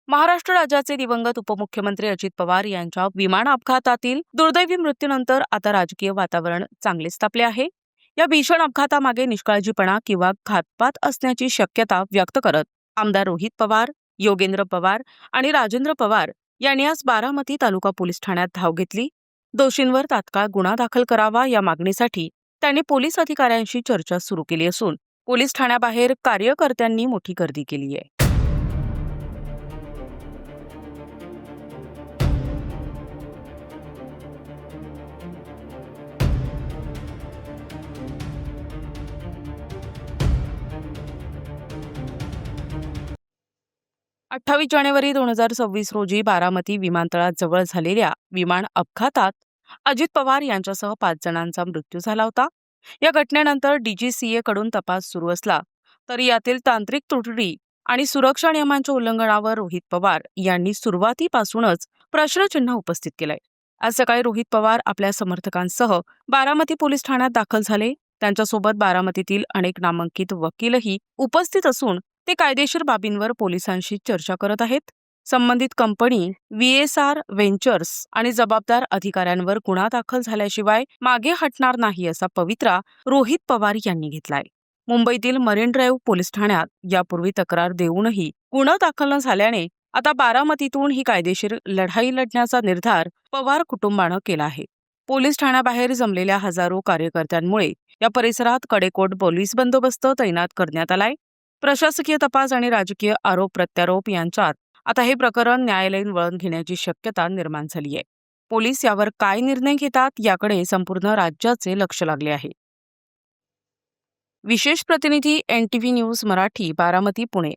महाराष्ट्र राज्याचे दिवंगत उपमुख्यमंत्री अजित पवार यांच्या विमान अपघातातील दुर्दैवी मृत्यूनंतर आता राजकीय वातावरण चांगलेच तापले आहे. या भीषण अपघातामागे निष्काळजीपणा किंवा घातपात असण्याची शक्यता व्यक्त करत आमदार रोहित पवार, योगेंद्र पवार आणि राजेंद्र पवार यांनी आज बारामती तालुका पोलीस ठाण्यात धाव घेतली. दोषींवर तात्काळ गुन्हा दाखल करावा या मागणीसाठी त्यांनी पोलीस अधिकाऱ्यांशी चर्चा सुरू केली असून पोलीस ठाण्याबाहेर कार्यकर्त्यांनी मोठी गर्दी केली आहे. 28 जानेवारी 2026 रोजी बारामती विमानतळाजवळ झालेल्या विमान अपघातात अजित पवार यांच्यासह 5 जणांचा मृत्यू झाला होता. या घटनेनंतर DGCA कडून तपास सुरू असला तरी यातील तांत्रिक त्रुटी आणि सुरक्षा नियमांच्या उल्लंघनावर रोहित पवार यांनी सुरुवातीपासूनच प्रश्नचिन्ह उपस्थित केलंय. आज सकाळी रोहित पवार आपल्या समर्थकांसह बारामती पोलीस ठाण्यात दाखल झाले. त्यांच्यासोबत बारामतीतील अनेक नामांकित वकीलही उपस्थित असून ते कायदेशीर बाबींवर पोलिसांशी चर्चा करत आहेत. संबंधित कंपनी VSR व्हेंचर्स आणि जबाबदार अधिकाऱ्यांवर गुन्हा दाखल झाल्याशिवाय मागे हटणार नाही असा पवित्रा रोहित पवार यांनी घेतलाय. मुंबईतील मरीन ड्राईव्ह पोलीस ठाण्यात यापूर्वी तक्रार देऊनही गुन्हा दाखल न झाल्याने आता बारामतीतून ही कायदेशीर लढाई लढण्याचा निर्धार पवार कुटुंबानं केला आहे. पोलीस ठाण्याबाहेर जमलेल्या हजारो कार्यकर्त्यांमुळे या परिसरात कडेकोट पोलीस बंदोबस्त तैनात करण्यात आलाय. प्रशासकीय तपास आणि राजकीय आरोप प्रत्यारोप यांच्यात आता हे प्रकरण न्यायालयीन वळण घेण्याची शक्यता निर्माण झाली आहे. पोलीस यावर काय निर्णय घेतात याकडे संपूर्ण राज्याचे लक्ष लागले आहे. विशेष प्रतिनिधी NTV न्यूज मराठी, बारामती, पुणे.